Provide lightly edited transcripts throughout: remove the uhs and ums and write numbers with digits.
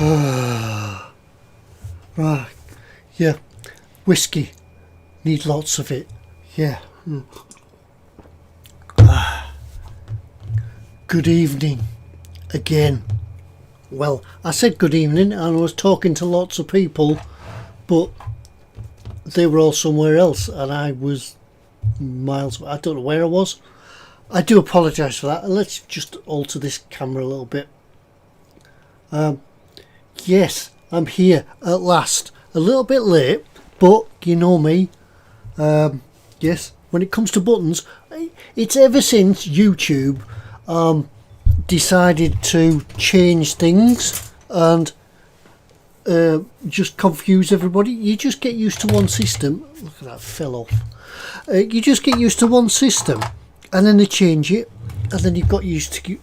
Right, yeah, whiskey, need lots of it, yeah. Good evening, again. Well, I said good evening and I was talking to lots of people, but they were all somewhere else and I was miles, I don't know where I was. I do apologise for that, and let's just alter this camera a little bit. Yes, I'm here at last. A little bit late, but you know me. Yes, when it comes to buttons, it's ever since YouTube decided to change things and just confuse everybody. You just get used to one system. Look at that, fell off. You just get used to one system and then they change it and then you've got used to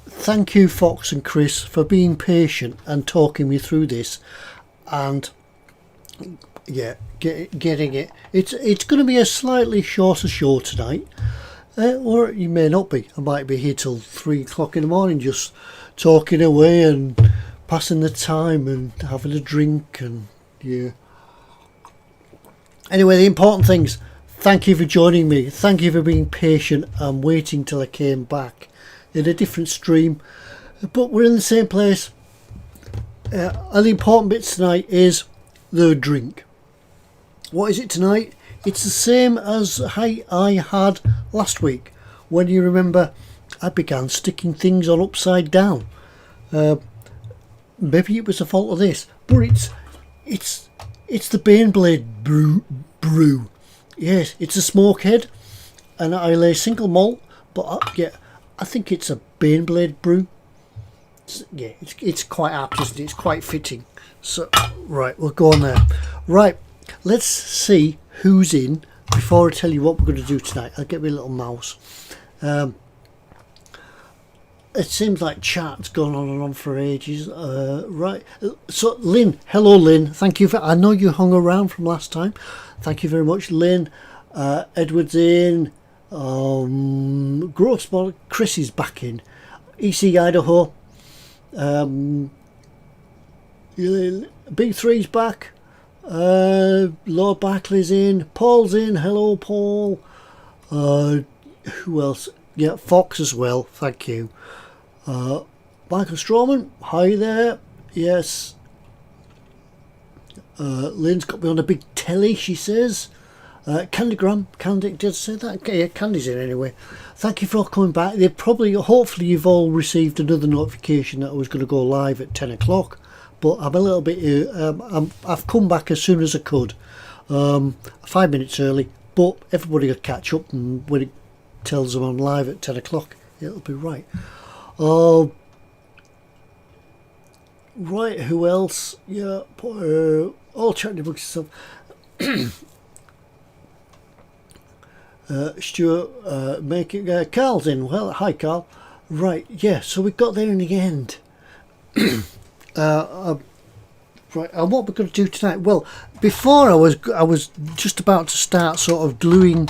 thank you Fox and Chris for being patient and talking me through this, and yeah, getting it. It's going to be a slightly shorter show tonight, or you may not be. I might be here till 3 o'clock in the morning just talking away and passing the time and having a drink, and yeah. Anyway, the important things, thank you for joining me, thank you for being patient and waiting till I came back in a different stream, but we're in the same place. And the important bit tonight is the drink. What is it tonight? It's the same as I had last week, when you remember I began sticking things on upside down. Maybe it was the fault of this, but it's the Baneblade brew. Yes, it's a smokehead, and I lay single malt, but yeah, I think it's a Baneblade brew. Yeah, it's quite apt, isn't it? It's quite fitting. So, right, we'll go on there. Right, let's see who's in before I tell you what we're going to do tonight. I'll get my little mouse. It seems like chat's gone on and on for ages. Right, so Lynn, hello Lynn. Thank you for. I know you hung around from last time. Thank you very much, Lynn. Edward's in. Gross, Chris is back in. EC Idaho. Big Three's back. Lord Barclay's in. Paul's in. Hello, Paul. Who else? Yeah, Fox as well. Thank you. Michael Strawman, hi there. Yes. Lynn's got me on a big telly, she says. Candygram, Candy, did I say that? Okay, yeah, Candy's in anyway. Thank you for all coming back. Hopefully you've all received another notification that I was going to go live at 10 o'clock, but I'm a little bit, I've come back as soon as I could, 5 minutes early, but everybody will catch up, and when it tells them I'm live at 10 o'clock, it'll be right. Right, who else? Yeah, all chatting books and stuff. Stuart, Carl's in. Well, hi Carl. Right, yeah, so we got there in the end. Right, and what we're going to do tonight? Well, before I was just about to start sort of gluing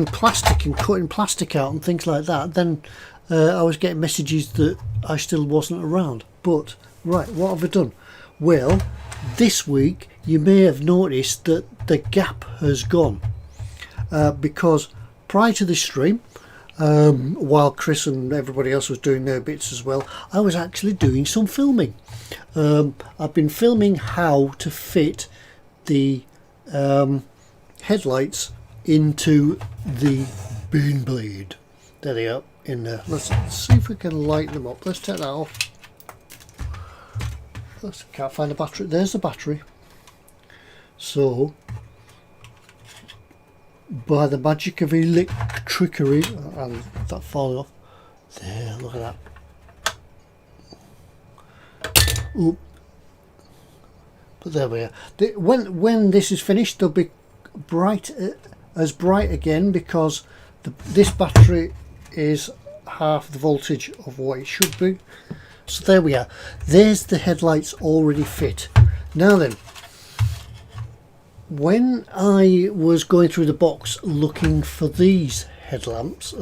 plastic and cutting plastic out and things like that. Then I was getting messages that I still wasn't around. But right, what have I done? Well, this week you may have noticed that the gap has gone. Because prior to this stream, while Chris and everybody else was doing their bits as well, I was actually doing some filming. I've been filming how to fit the headlights into the Baneblade. There they are in there. Let's see if we can light them up. Let's take that off. Can't find the battery. There's the battery. So, by the magic of electricity, and that falling off. There, look at that. Oop. But there we are. When this is finished, they'll be bright again, because this battery is half the voltage of what it should be. So there we are. There's the headlights already fit. Now then, when I was going through the box looking for these headlamps,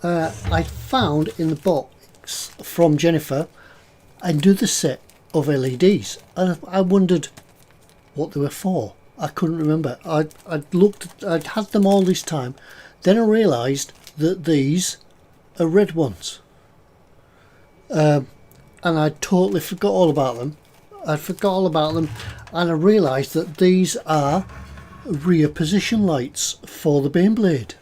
I found in the box from Jennifer another set of LEDs, and I wondered what they were for. I couldn't remember. I'd had them all this time. Then I realised that these are red ones, and I totally forgot all about them. And I realised that these are rear position lights for the Baneblade,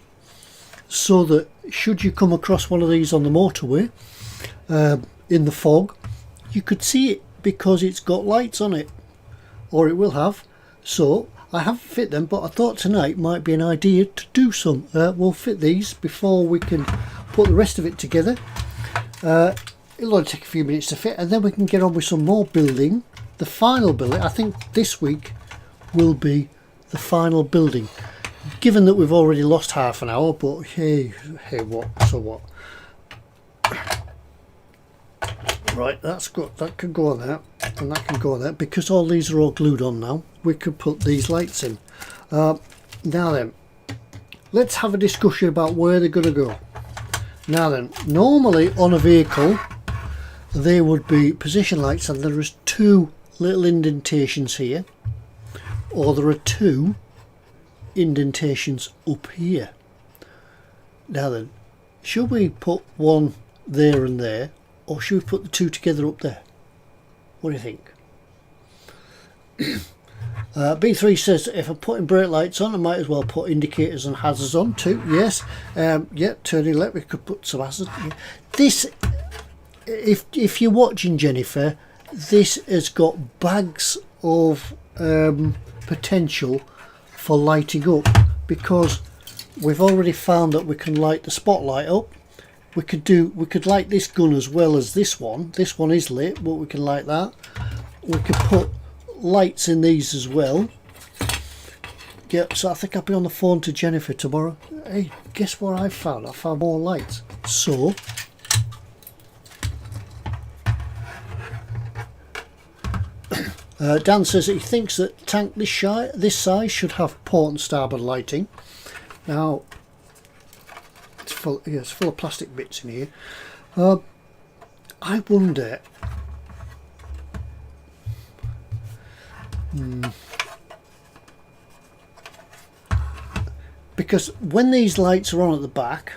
so that should you come across one of these on the motorway in the fog, you could see it because it's got lights on it, or it will have. So I haven't fit them, but I thought tonight might be an idea to do some. We'll fit these before we can put the rest of it together. It'll only take a few minutes to fit, and then we can get on with some more building. The final building, I think this week will be the final building, given that we've already lost half an hour, but hey what, so what. Right, that's good. That can go on there, and that can go on there, because all these are all glued on now. We could put these lights in. Now then, let's have a discussion about where they're going to go. Now then, normally on a vehicle there would be position lights, and there is two little indentations here, or there are two indentations up here. Now then, should we put one there and there, or should we put the two together up there? What do you think? B3 says if I'm putting brake lights on, I might as well put indicators and hazards on too. Yes, yeah, turning left, we could put some hazards. This, if you're watching, Jennifer, this has got bags of potential for lighting up, because we've already found that we can light the spotlight up. We could light this gun as well as this one. This one is lit, but we can light that. We could put lights in these as well. Yeah, so I think I'll be on the phone to Jennifer tomorrow. Hey, guess what I found? I found more lights. So Dan says that he thinks that tank this size should have port and starboard lighting. Now it's full of plastic bits in here. I wonder. Because when these lights are on at the back,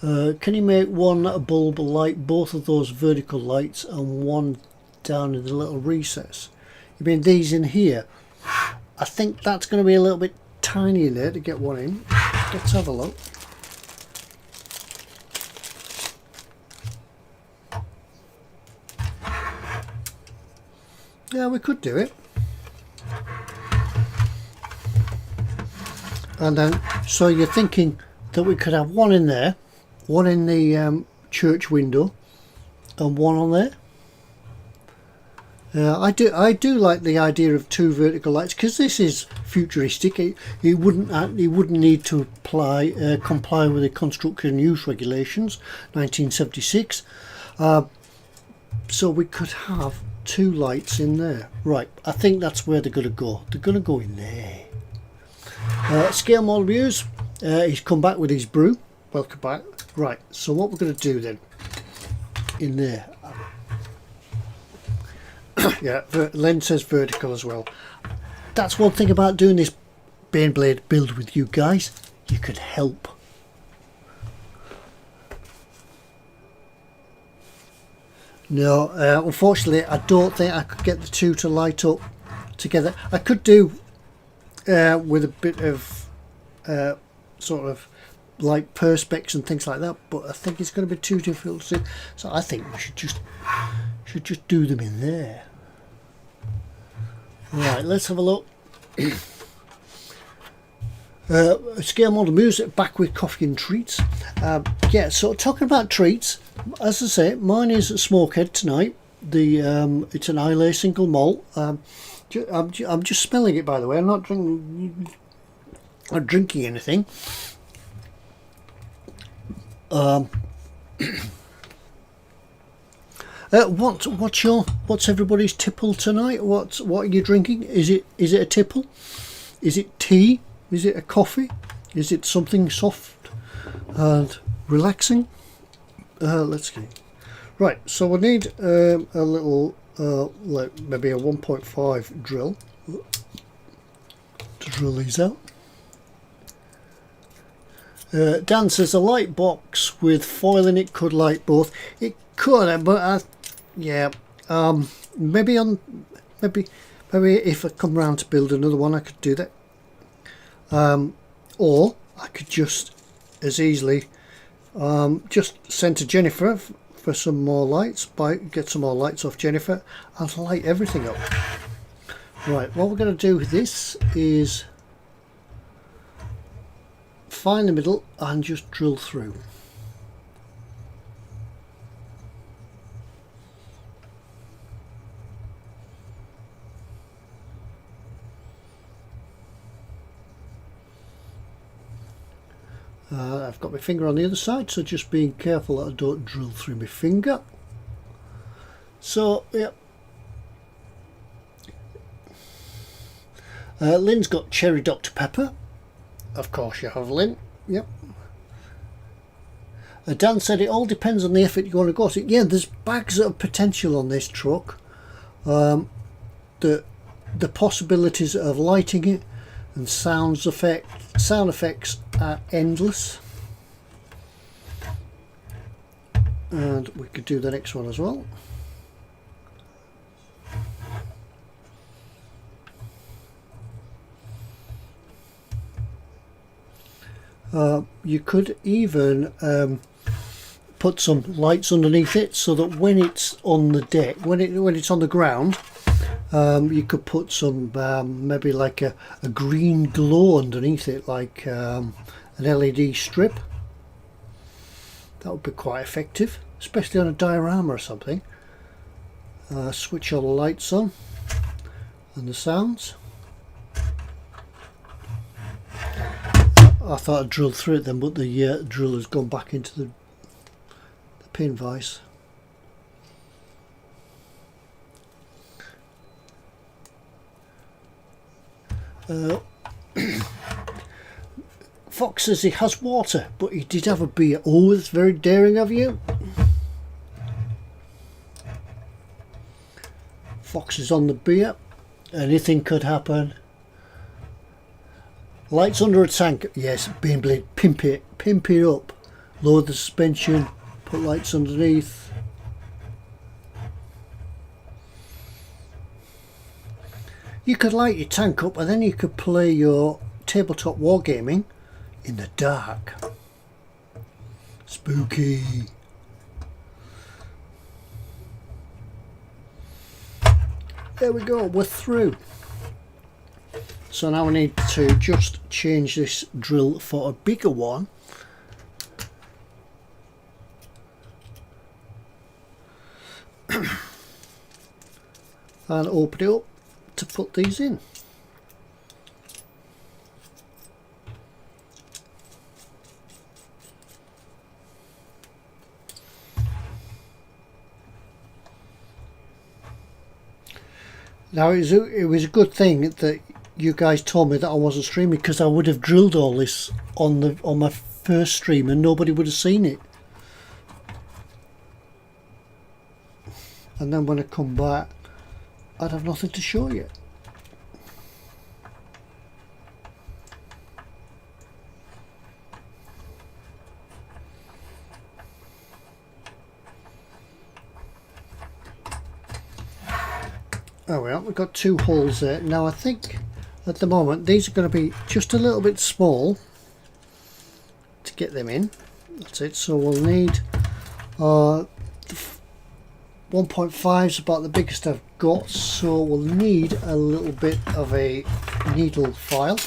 can you make one bulb light both of those vertical lights and one down in the little recess? You mean these in here? I think that's going to be a little bit tiny in there to get one in. Let's have a look. Yeah, we could do it. And then, so you're thinking that we could have one in there, one in the church window, and one on there. I do like the idea of two vertical lights, because this is futuristic. It wouldn't need to comply with the construction use regulations, 1976. So we could have two lights in there. Right, I think that's where they're going to go. They're going to go in there. Scale model views. He's come back with his brew. Welcome back. Right, so what we're going to do then in there. Yeah, Len says vertical as well. That's one thing about doing this Baneblade build with you guys. You can help. No, unfortunately, I don't think I could get the two to light up together. I could do with a bit of sort of like perspex and things like that, but I think it's going to be too difficult to do. So I think we should just do them in there. Right, let's have a look. Scale model music back with coffee and treats. Yeah, so talking about treats, as I say, mine is a Smokehead tonight. It's an Islay single malt. I'm just smelling it, by the way. I'm not drinking anything. What's everybody's tipple tonight? What are you drinking? Is it a tipple? Is it tea? Is it a coffee? Is it something soft and relaxing? Let's see. Right, so we need a little, like maybe a 1.5 drill to drill these out. Dan says a light box with foil in it could light both. It could, but yeah, maybe if I come round to build another one, I could do that. Or I could just as easily just send to Jennifer for some more lights. Get some more lights off Jennifer and light everything up. Right, what we're going to do with this is find the middle and just drill through. I've got my finger on the other side, so just being careful that I don't drill through my finger. So yeah, Lynn's got cherry Dr. Pepper. Of course you have, Lynn. Yep. Dan said it all depends on the effort you want to go to. Yeah, there's bags of potential on this truck. The possibilities of lighting it and sound effects are endless. And we could do the next one as well. You could even put some lights underneath it so that when it's on the deck, when it's on the ground, you could put some maybe like a green glow underneath it, like an LED strip. That would be quite effective, especially on a diorama or something. Switch all the lights on and the sounds. I thought I'd drill through it then, but the drill has gone back into the pin vise. Fox says he has water, but he did have a beer. Oh, that's very daring of you. Fox is on the beer. Anything could happen. Lights under a tank. Yes, Baneblade, pimp it up. Lower the suspension, put lights underneath. You could light your tank up and then you could play your tabletop wargaming in the dark. Spooky. There we go, we're through. So now we need to just change this drill for a bigger one. And open it up to put these in. Now it was a good thing that you guys told me that I wasn't streaming, because I would have drilled all this on my first stream and nobody would have seen it. And then when I come back, I'd have nothing to show you. Oh well, we've got two holes there. Now I think at the moment these are going to be just a little bit small to get them in. That's it. So we'll need 1.5 is about the biggest I've got, so we'll need a little bit of a needle file.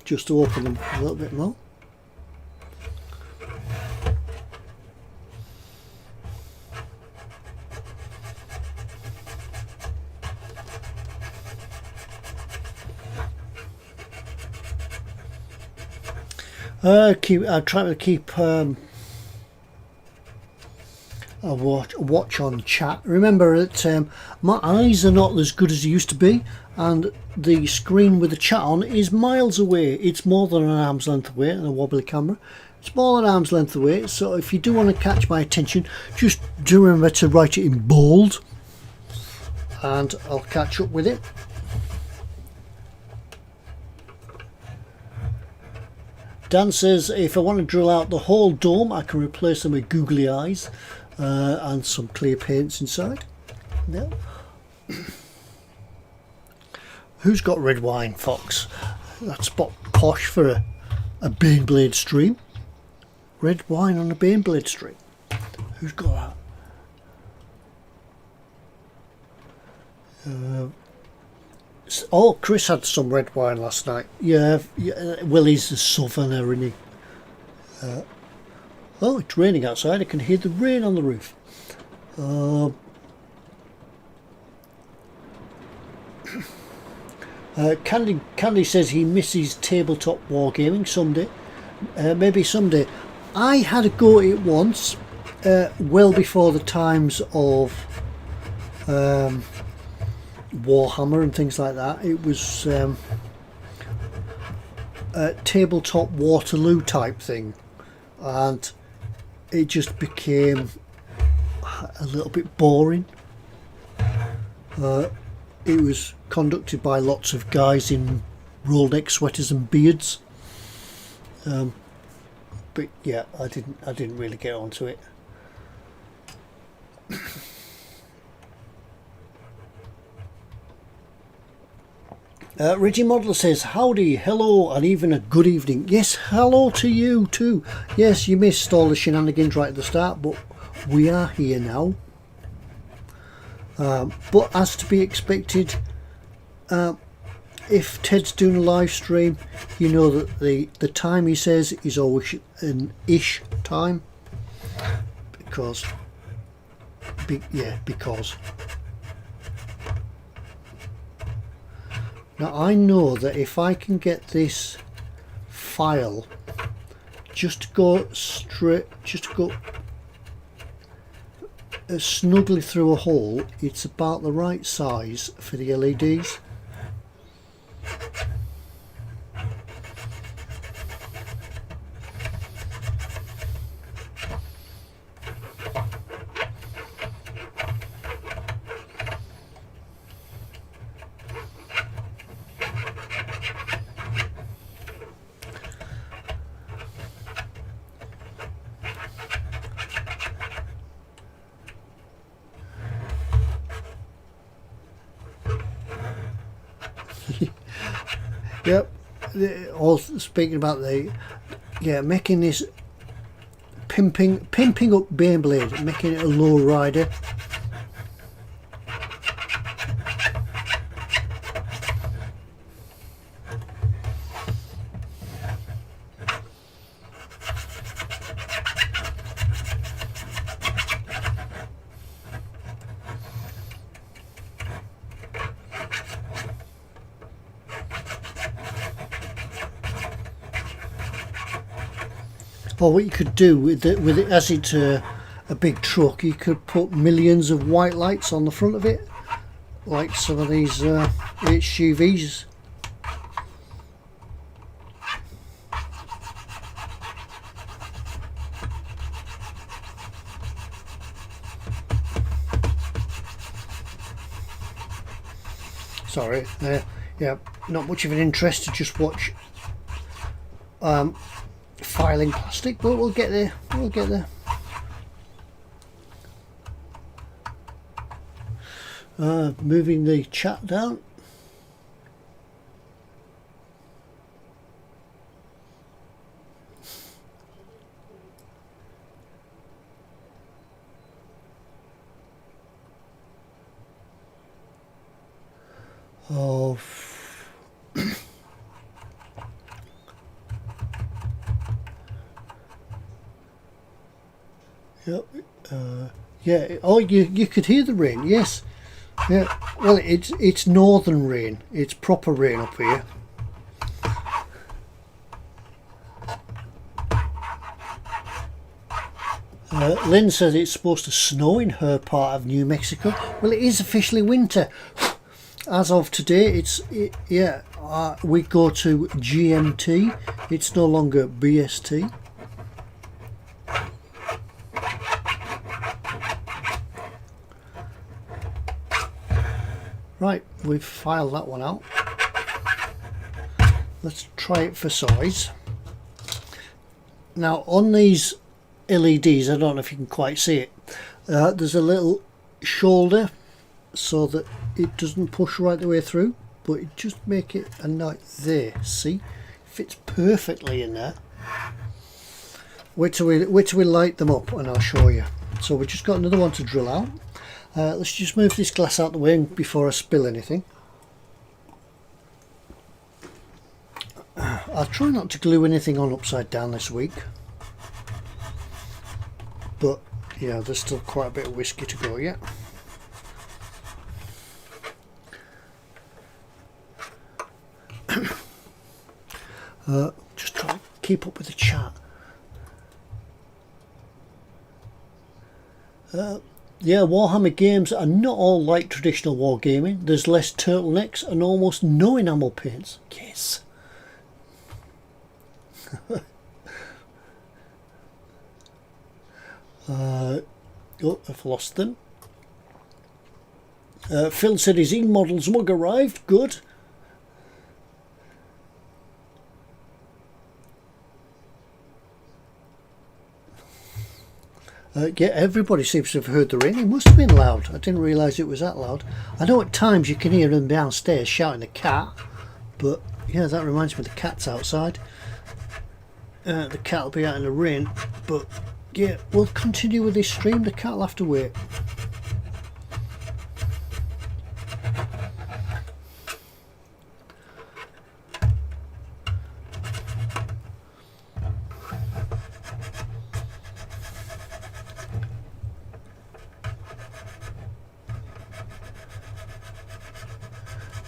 Just to open them a little bit more. I try to keep watch on chat. Remember that my eyes are not as good as they used to be, and the screen with the chat on is miles away. It's more than an arm's length away on a wobbly camera. It's more than an arm's length away, so if you do want to catch my attention, just do remember to write it in bold, and I'll catch up with it. Dan says if I want to drill out the whole dome, I can replace them with googly eyes and some clear paints inside. Yeah. Who's got red wine, Fox? That's posh for a Baneblade stream. Red wine on a Baneblade stream. Who's got that? Oh, Chris had some red wine last night. Yeah, well, he's a southerner, isn't he? Oh, it's raining outside. I can hear the rain on the roof. Candy says he misses tabletop wargaming someday. Maybe someday. I had a go at it once, well before the times of Warhammer and things like that. It was a tabletop Waterloo type thing, and it just became a little bit boring. It was conducted by lots of guys in roll neck sweaters and beards, but yeah, I didn't really get onto it. Reggie Model says howdy, hello, and even a good evening. Yes, hello to you too. Yes, you missed all the shenanigans right at the start, but we are here now. But as to be expected, if Ted's doing a live stream, you know that the time he says is always an ish time, because now I know that if I can get this file just to go snugly through a hole, it's about the right size for the LEDs. Yep. Also speaking about making this pimping up Baneblade, making it a low rider. Or what you could do with it as it's a big truck, you could put millions of white lights on the front of it, like some of these HGVs. Sorry, yeah, not much of an interest to just watch filing plastic, but we'll get there. Moving the chat down. Oh. Yeah. Oh, you could hear the rain. Yes. Yeah. Well, it's northern rain. It's proper rain up here. Lynn says it's supposed to snow in her part of New Mexico. Well, it is officially winter. As of today, we go to GMT. It's no longer BST. Right, we've filed that one out. Let's try it for size. Now on these LEDs, I don't know if you can quite see it, there's a little shoulder so that it doesn't push right the way through, but it just make it a nice there, see, fits perfectly in there. Wait till we light them up and I'll show you. So we've just got another one to drill out. Let's just move this glass out the way before I spill anything. I'll try not to glue anything on upside down this week, but yeah, there's still quite a bit of whiskey to go yet. Just try to keep up with the chat. Yeah, Warhammer games are not all like traditional wargaming. There's less turtlenecks and almost no enamel paints. Yes. Oh, I've lost them. Phil said his E-Models mug arrived. Good. Yeah, everybody seems to have heard the rain. It must have been loud. I didn't realise it was that loud. I know at times you can hear them downstairs shouting the cat, but yeah, that reminds me the cat's outside. The cat will be out in the rain, but yeah, we'll continue with this stream. The cat will have to wait.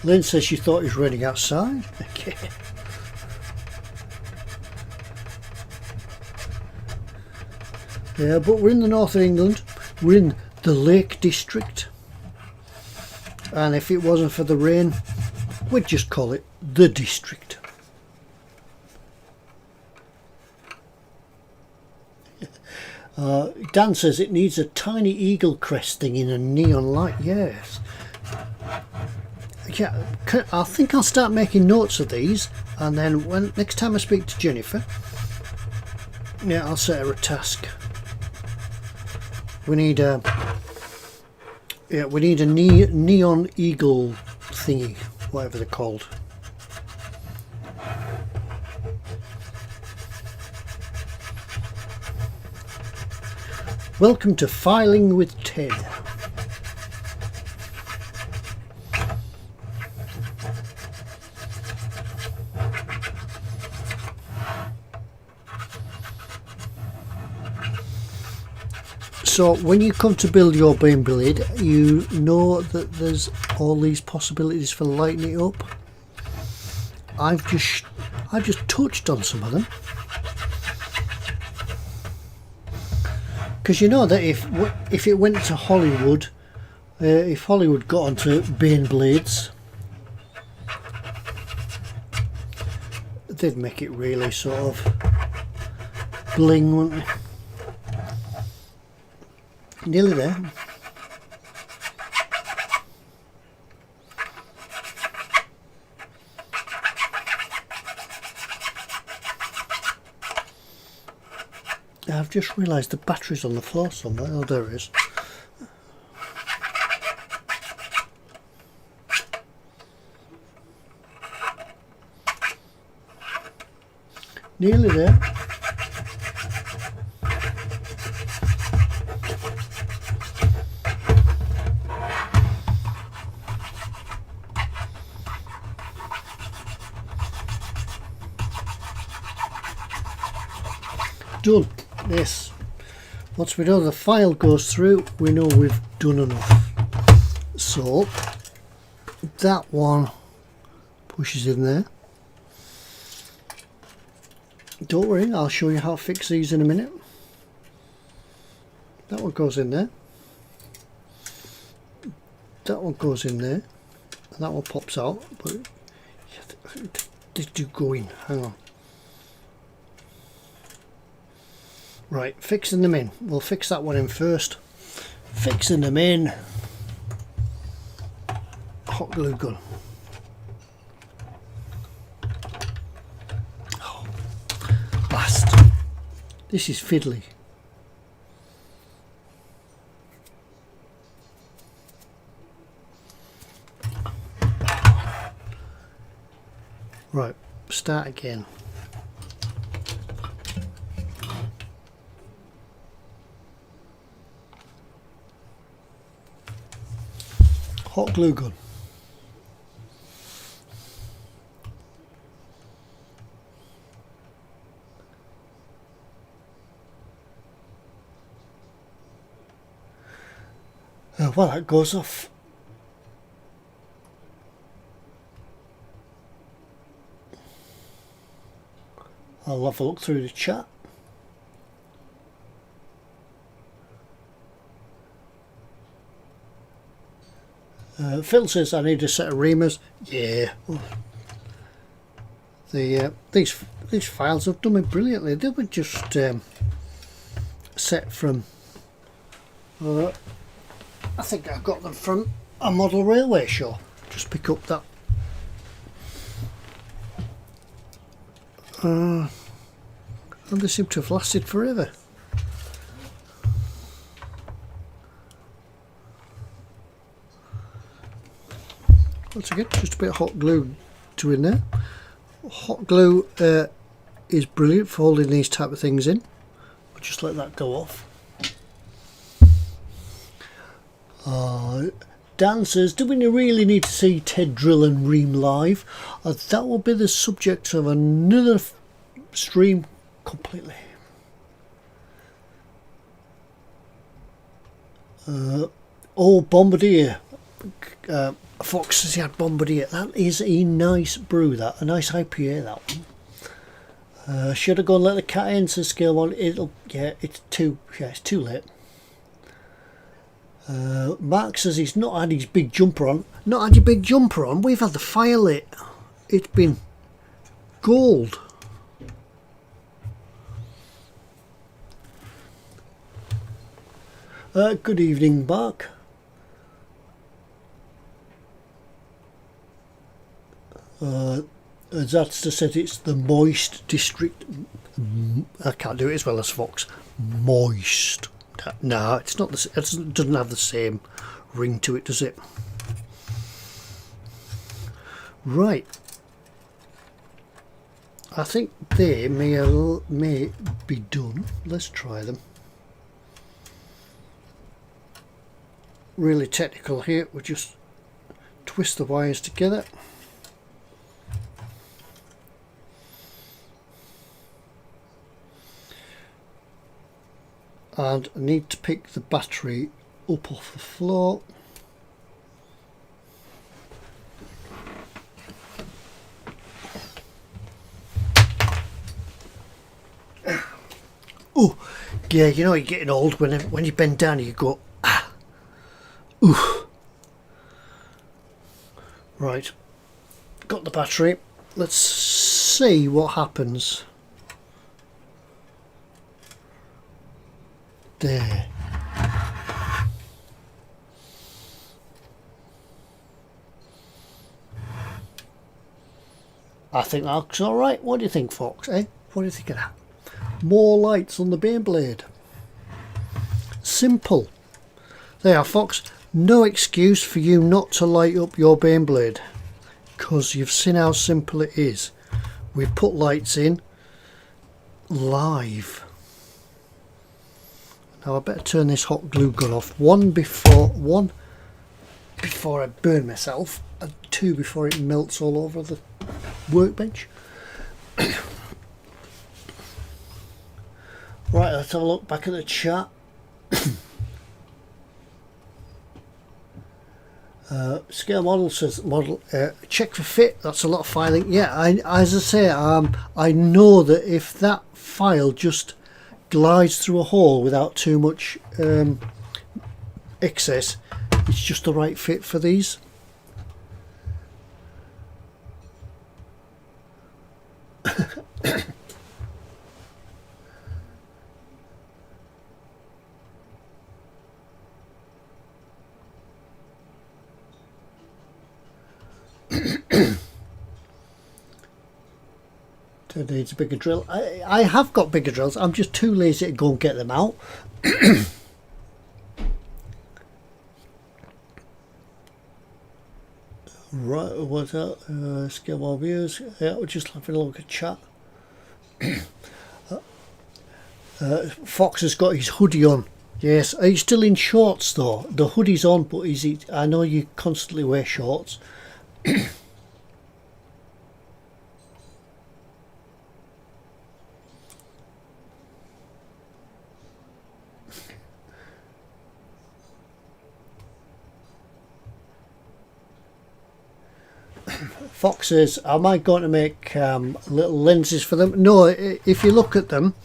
Lynn says she thought it was raining outside. Okay. Yeah, but we're in the north of England. We're in the Lake District. And if it wasn't for the rain, we'd just call it the district. Dan says it needs a tiny eagle cresting in a neon light. Yes. Yeah, I think I'll start making notes of these, and then when next time I speak to Jennifer, yeah, I'll set her a task. We need a neon eagle thingy, whatever they're called. Welcome to Filing with Ted. So when you come to build your Baneblade, you know that there's all these possibilities for lighting it up. I've just touched on some of them, because you know that if it went to Hollywood, if Hollywood got onto Baneblades, they'd make it really sort of bling, wouldn't they? Nearly there. I've just realised the battery's on the floor somewhere. Oh, there it is. Nearly there. Done. Yes. Once we know the file goes through, we know we've done enough. So that one pushes in there. Don't worry, I'll show you how to fix these in a minute. That one goes in there. That one goes in there. And that one pops out. But they do go in. Hang on. Right, fixing them in. We'll fix that one in first. Fixing them in. Hot glue gun. Oh, blast. This is fiddly. Right, start again. Hot glue gun. Well, that goes off. I'll have a look through the chat. Phil says I need a set of reamers. Yeah. These files have done me brilliantly. They were just set from. I think I got them from a model railway show. Just pick up that. And they seem to have lasted forever. Once again, just a bit of hot glue to in there. Hot glue is brilliant for holding these type of things in. I'll just let that go off. Dan says, do we really need to see Ted drill and ream live? That will be the subject of another stream completely. Bombardier. Fox says he had Bombardier. That is a nice brew, that. A nice IPA, that one. Should I go and let the cat in, says Scale 1? It's too late. Mark says he's not had his big jumper on. Not had your big jumper on? We've had the fire lit. It's been gold. Good evening, Mark. That's to said it's the moist district. I can't do it as well as Fox. Moist. No, it's not. It doesn't have the same ring to it, does it? Right. I think they may be done. Let's try them. Really technical here. We'll just twist the wires together. And I need to pick the battery up off the floor. Oh, yeah, you know you're getting old when you bend down and you go, ah, oof. Right, got the battery. Let's see what happens. There. I think that looks alright. What do you think, Fox? Eh? What do you think of that? More lights on the Baneblade. Simple. There, Fox. No excuse for you not to light up your Baneblade, because you've seen how simple it is. We've put lights in live. Now I better turn this hot glue gun off. One before I burn myself, and two before it melts all over the workbench. Right, let's have a look back at the chat. Scale model says check for fit. That's a lot of filing. Yeah, as I say, I know that if that file just glides through a hole without too much excess. It's just the right fit for these. It needs a bigger drill. I have got bigger drills. I'm just too lazy to go and get them out. Right, what's that? Skill more views. Yeah, we're just having a look at chat. Fox has got his hoodie on. Yes, he's still in shorts though. The hoodie's on, but I know you constantly wear shorts. Fox says, am I going to make little lenses for them? No, if you look at them,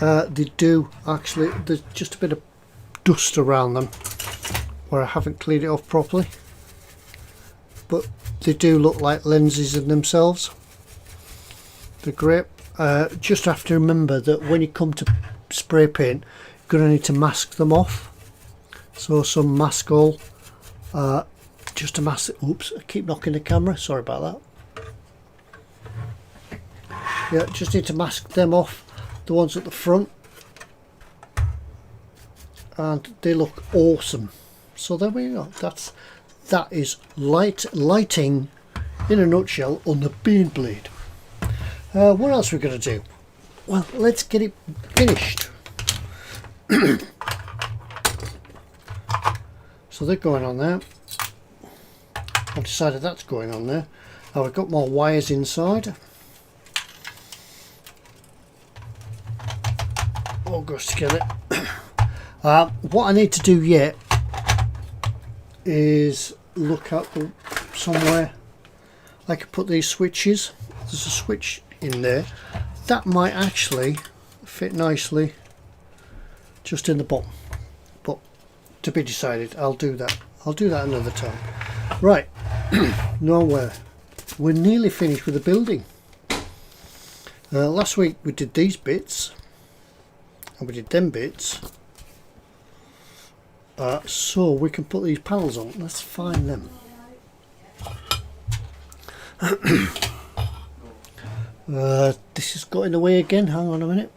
they do actually, there's just a bit of dust around them where I haven't cleaned it off properly, but they do look like lenses in themselves. They're great. Just have to remember that when you come to spray paint, you're going to need to mask them off. So some mask all, just to mask it. Oops, I keep knocking the camera, sorry about that. Yeah, just need to mask them off, the ones at the front, and they look awesome. So there we go. That is lighting in a nutshell on the Baneblade. What else are we going to do? Well, let's get it finished. So they're going on there. I've decided that's going on there. Now I've got more wires inside. All goes together. What I need to do yet is look up somewhere I could put these switches. There's a switch in there that might actually fit nicely just in the bottom, but to be decided. I'll do that another time. Right. Nowhere. We're nearly finished with the building. Last week we did these bits and we did them bits, so we can put these panels on. Let's find them. This is got in the way again. Hang on a minute.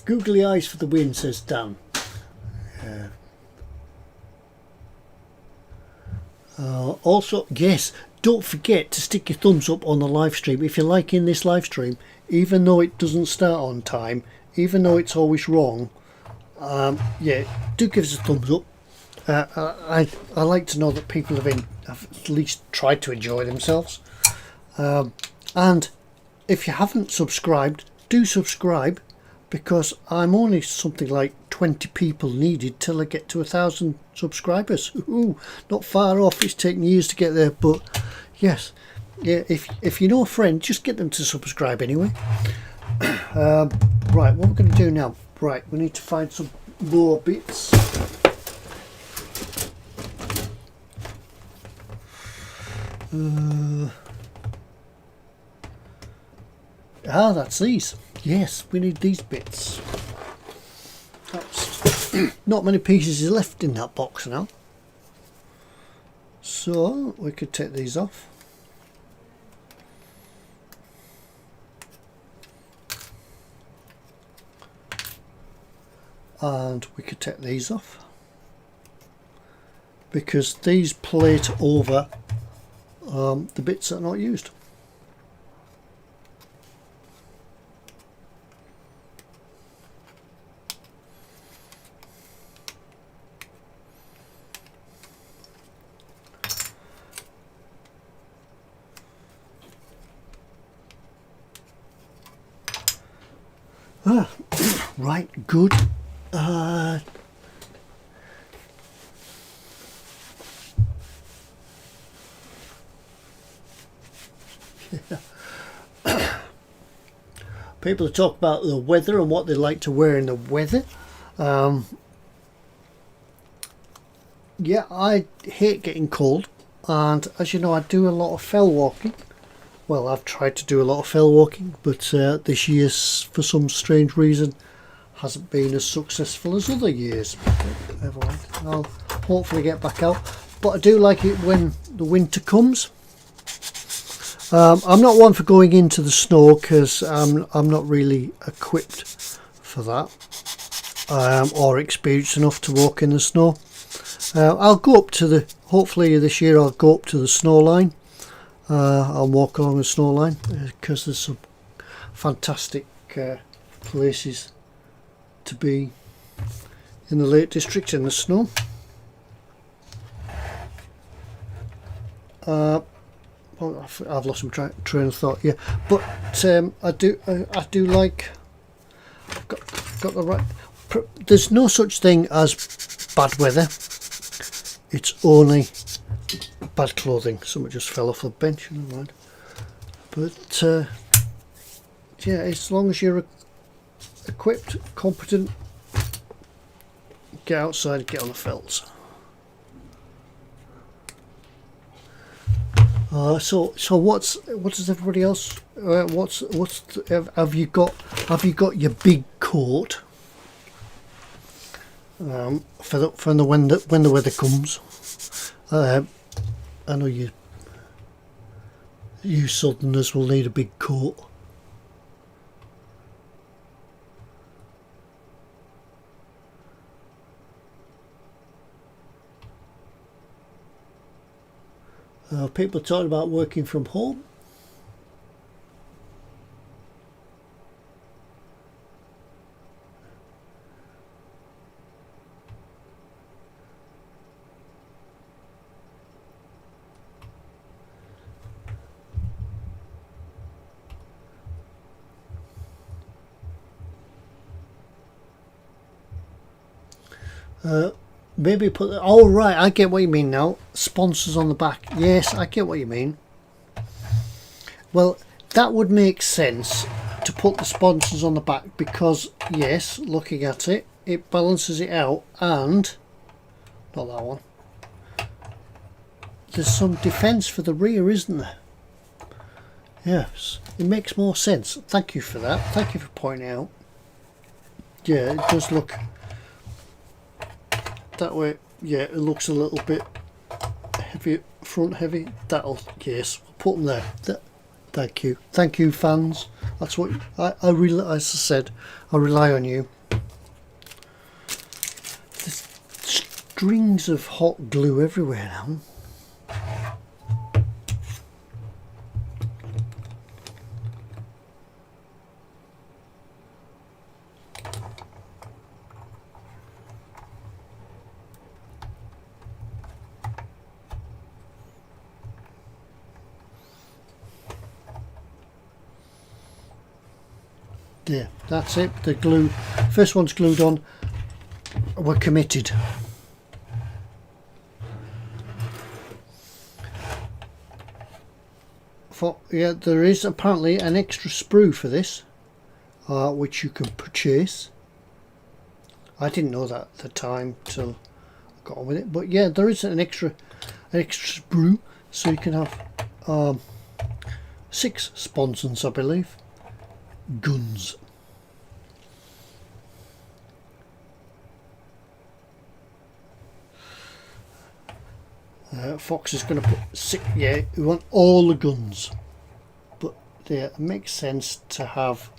Googly eyes for the win, says Dan. Also, yes, don't forget to stick your thumbs up on the live stream if you're liking this live stream, even though it doesn't start on time, even though it's always wrong. Yeah, do give us a thumbs up. I like to know that people have at least tried to enjoy themselves. And if you haven't subscribed, do subscribe, because I'm only something like 20 people needed till I get to 1,000 subscribers. Ooh, not far off. It's taken years to get there, but yes, yeah. If you know a friend, just get them to subscribe anyway. Right, what we're going to do now? Right, we need to find some more bits. That's these. Yes, we need these bits. That's not many pieces is left in that box now, so we could take these off. And we could take these off, because these plate over the bits that are not used. Right, good. People talk about the weather and what they like to wear in the weather. Yeah, I hate getting cold, and as you know, I do a lot of fell walking. Well, I've tried to do a lot of fell walking, but this year, for some strange reason, hasn't been as successful as other years. But never mind, I'll hopefully get back out. But I do like it when the winter comes. I'm not one for going into the snow because I'm not really equipped for that, or experienced enough to walk in the snow. I'll go up to hopefully this year I'll go up to the snow line. I'll walk along the snow line because there's some fantastic places to be in the Lake District in the snow. Well, I've lost my train of thought. Yeah, but I do like. I've got the right. There's no such thing as bad weather. It's only bad clothing. Someone just fell off the bench. Never mind. But yeah, as long as you're equipped, competent, get outside, get on the fells. So what does everybody else? Have you got your big coat? When the weather comes. I know you Southerners will need a big coat. People talking about working from home. Maybe put. Oh right, I get what you mean now. Sponsors on the back. Yes, I get what you mean. Well, that would make sense to put the sponsors on the back because yes, looking at it, it balances it out, and not that one. There's some defence for the rear, isn't there? Yes, it makes more sense. Thank you for that. Thank you for pointing out. Yeah, it does look. That way, yeah, it looks a little bit heavy, front heavy. That'll, yes, we'll put them there. Thank you, fans. That's what I really, as I said, I rely on you. There's strings of hot glue everywhere now. There, that's it. The glue, first one's glued on. We're committed. Yeah, there is apparently an extra sprue for this, which you can purchase. I didn't know that at the time till I got on with it, but yeah, there is an extra sprue, so you can have 6 sponsons, I believe. Guns. Fox is going to put 6. Yeah, we want all the guns, but yeah, it makes sense to have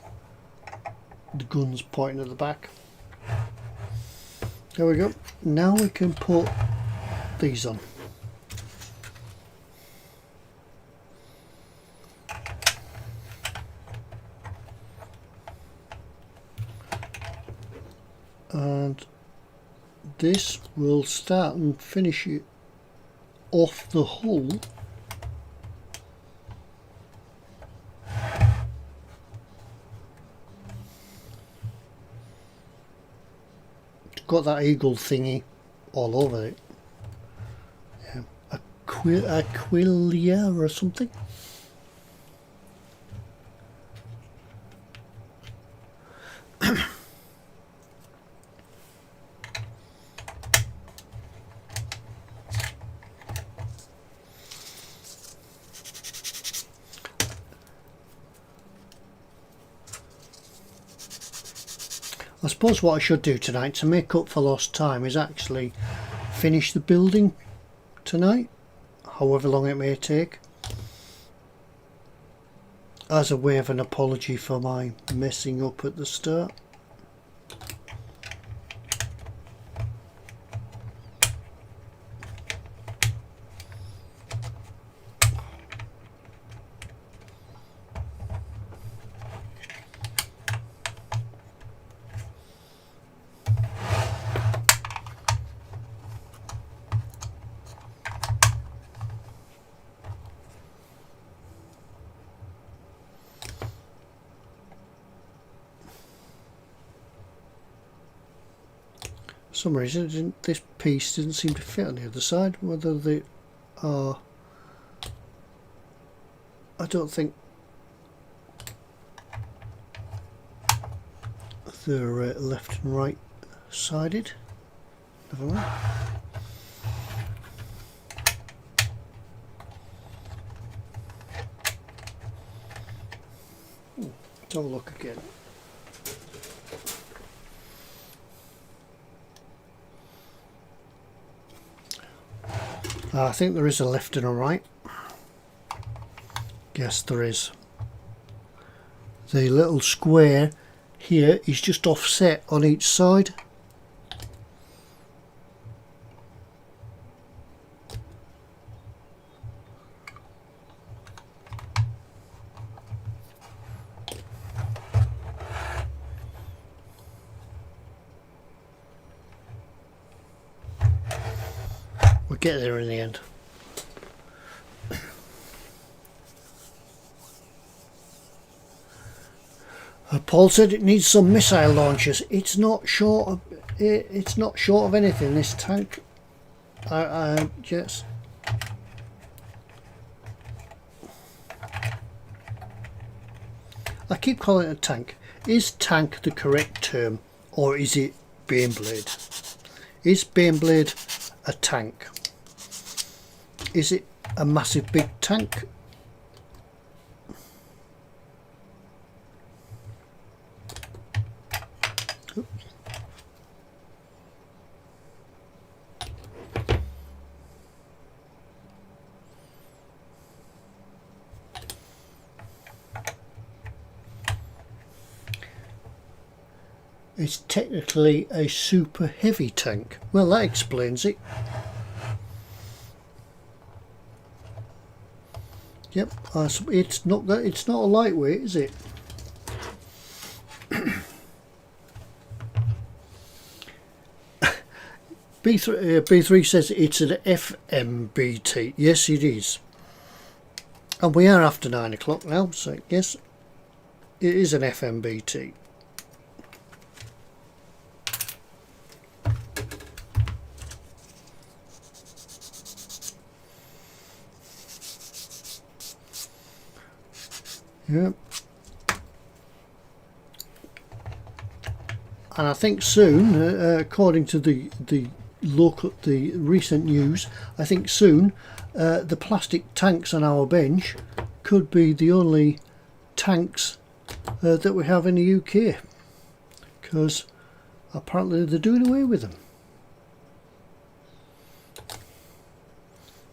the guns pointing at the back. There we go. Now we can put these on. And this will start and finish it off the hull. got that eagle thingy all over it. Yeah. Aquilia or something. I suppose what I should do tonight to make up for lost time is actually finish the building tonight, however long it may take, as a way of an apology for my messing up at the start. For some reason this piece didn't seem to fit on the other side, whether they are, I don't think they're left and right sided. Never mind. Let's have a look again. I think there is a left and a right. Yes, there is. The little square here is just offset on each side. We'll get there in the end. Paul said it needs some missile launchers. It's not short of anything, this tank. Yes. I keep calling it a tank. Is tank the correct term, or is it Baneblade? Is Baneblade a tank? Is it a massive big tank? It's technically a super heavy tank. Well, that explains it. Yep, it's not that. It's not a lightweight, is it? B3 says it's an FMBT. Yes, it is. And we are after 9 o'clock now, so yes, it is an FMBT. Yeah. And I think soon, according to the recent news, I think soon the plastic tanks on our bench could be the only tanks that we have in the UK, because apparently they're doing away with them.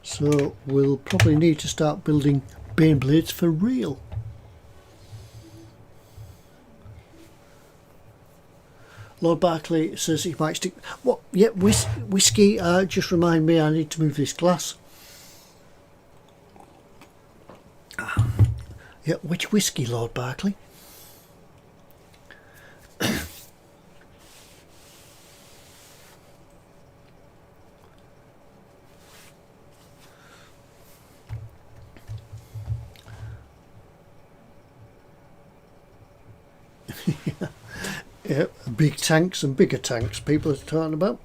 So we'll probably need to start building Baneblades for real. Lord Barclay says he might stick. What? Yeah, whiskey. Just remind me, I need to move this glass. Yeah, which whiskey, Lord Barclay? Yeah, big tanks and bigger tanks people are talking about.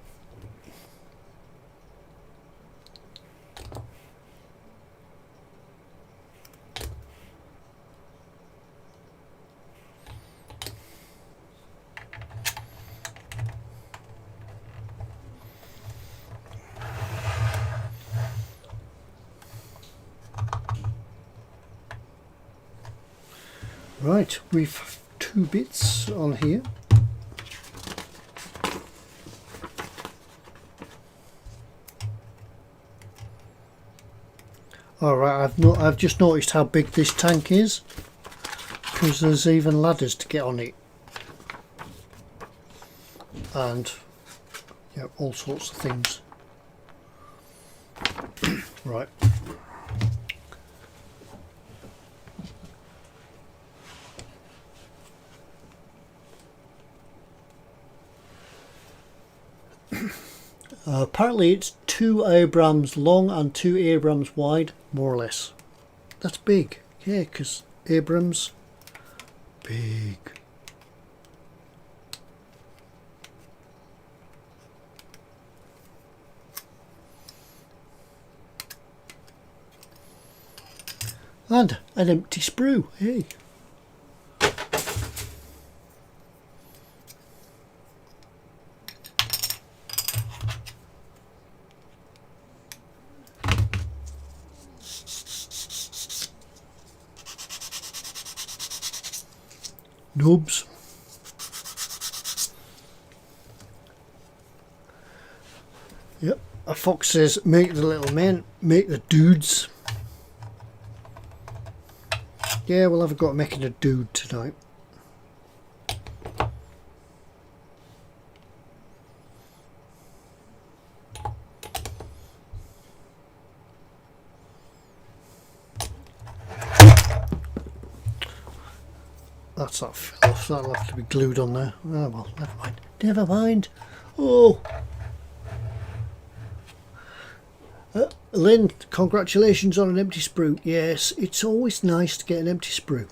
Right, we've 2 bits on here. Alright, I've just noticed how big this tank is, because there's even ladders to get on it, and yeah, all sorts of things. Right. Apparently it's 2 Abrams long and 2 Abrams wide, more or less. That's big, yeah, because Abrams, big. And an empty sprue, hey. Noobs. Yep, a fox says make the little men, make the dudes. Yeah, well, I've got making a dude tonight. That's that fell off, that'll have to be glued on there. Oh well, never mind. Never mind. Oh! Lynn, congratulations on an empty sprue. Yes, it's always nice to get an empty sprue.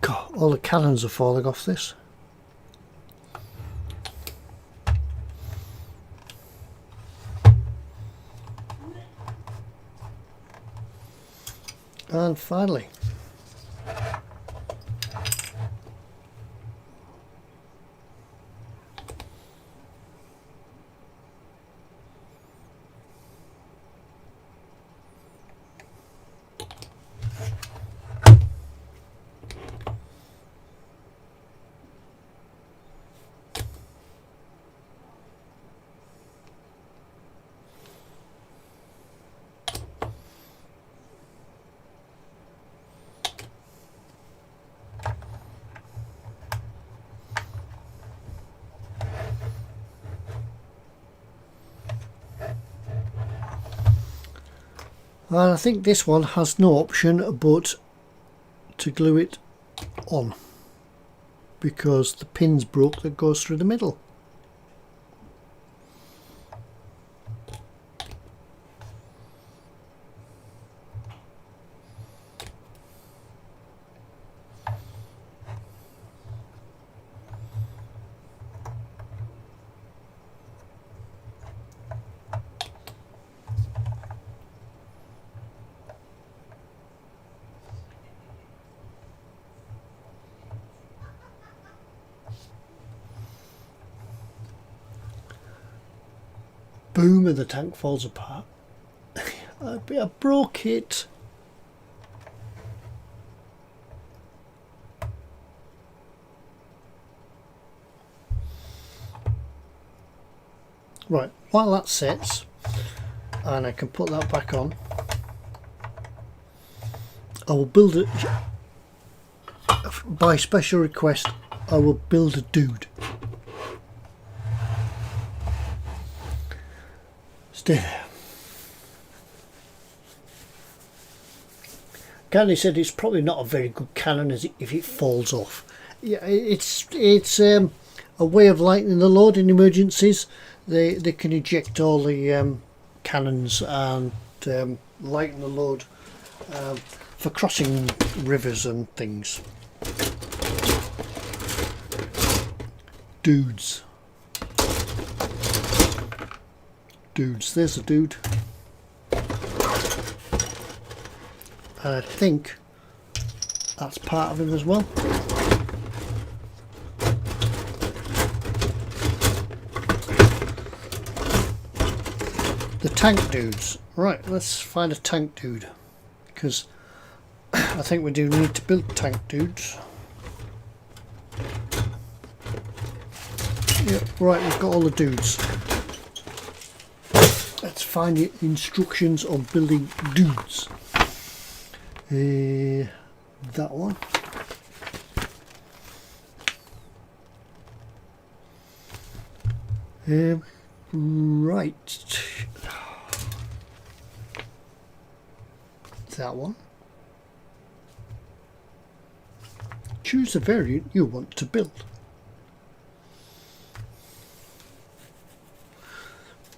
God, all the cannons are falling off this. And finally, and I think this one has no option but to glue it on, because the pin's broke that goes through the middle. Boom, and the tank falls apart. I broke it. Right, while that sets, and I can put that back on, I will build it by special request. I will build a dude. Stay there. Candy said it's probably not a very good cannon as if it falls off. yeah, it's a way of lightening the load in emergencies. They can eject all the cannons and lighten the load for crossing rivers and things. Dudes, there's a dude. And I think that's part of him as well. The tank dudes. Right, let's find a tank dude, because I think we do need to build tank dudes. Yep, right, we've got all the dudes. Let's find the instructions on building dudes. That one. Right. That one. Choose the variant you want to build.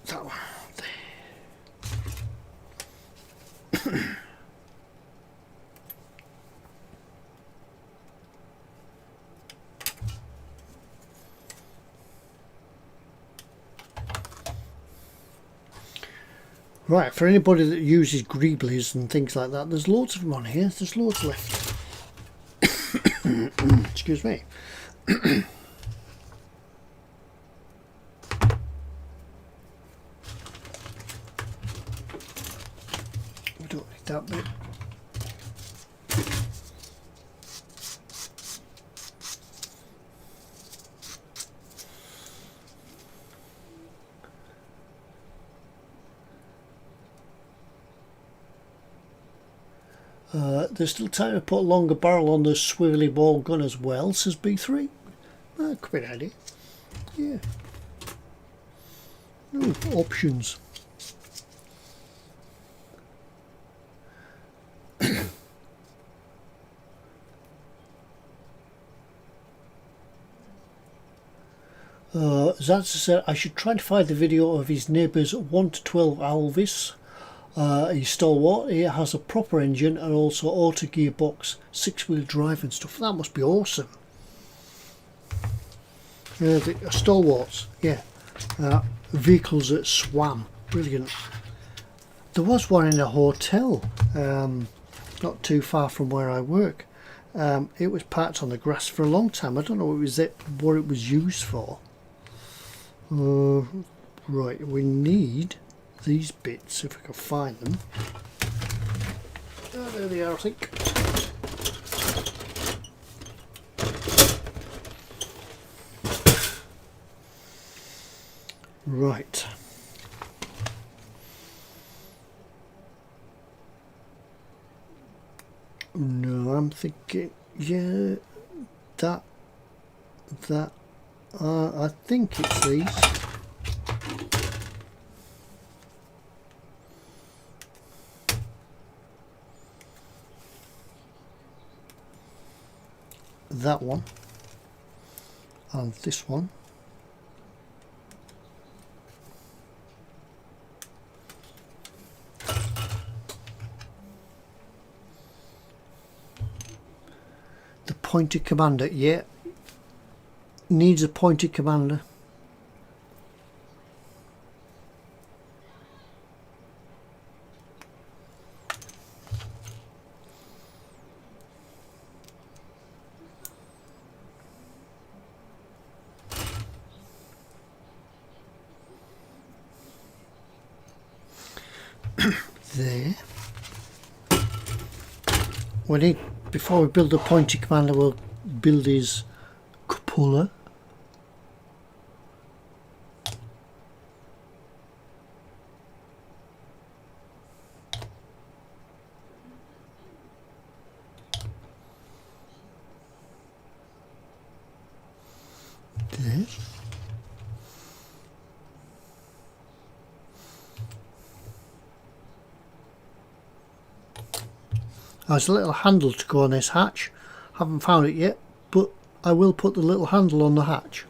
That one. Right, for anybody that uses greeblies and things like that, there's loads of them on here. There's loads left. Excuse me. We don't need that bit. There's still time to put a longer barrel on the swivelly ball gun as well, says B3. Could be an idea. Yeah. Ooh, options. Zaz said I should try to find the video of his neighbour's 1 to 12 Alvis. He's stalwart, he has a proper engine and also auto gearbox, 6-wheel drive and stuff. That must be awesome. The stalwarts, yeah. Vehicles that swam, brilliant. There was one in a hotel, not too far from where I work. It was parked on the grass for a long time. I don't know what it was used for. Right, we need these bits if we can find them. Oh, there they are, I think. Right. No, I'm thinking, yeah, that, I think it's these. That one and this one. The pointed commander, yeah, needs a pointed commander. There. We need, before we build the pointy commander, we'll build his cupola. There. There's a little handle to go on this hatch. Haven't found it yet, but I will put the little handle on the hatch.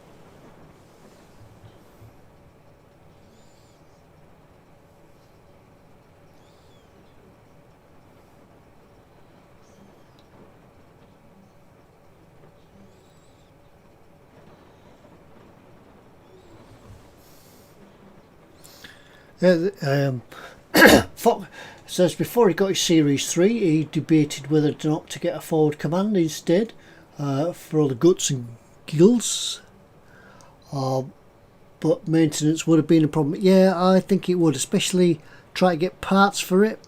Fox says before he got his Series 3 he debated whether or not to get a forward command instead for all the guts and gills, but maintenance would have been a problem. Yeah, I think it would, especially try to get parts for it,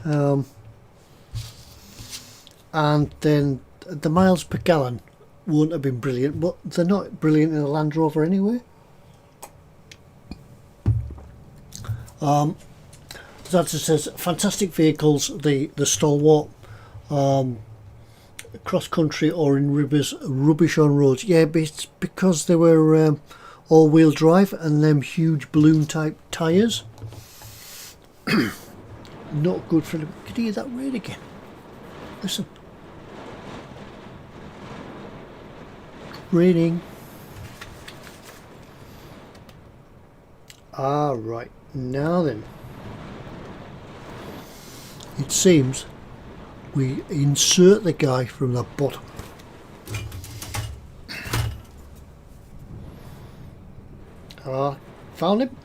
and then the miles per gallon wouldn't have been brilliant, but they're not brilliant in a Land Rover anyway. That says fantastic vehicles, the Stalwart, cross country or in rubbish on roads. Yeah, but it's because they were all wheel drive and them huge balloon type tyres. Not good for them. Could you hear that rain again? Listen. It's raining. Right, now then. It seems we insert the guy from the bottom. Found him.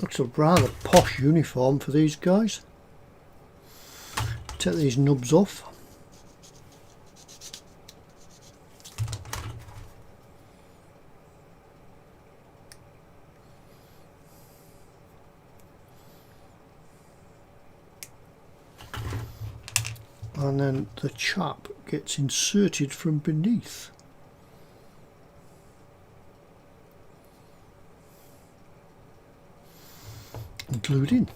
Looks a rather posh uniform for these guys. Take these nubs off. And then the chap gets inserted from beneath. And glued in.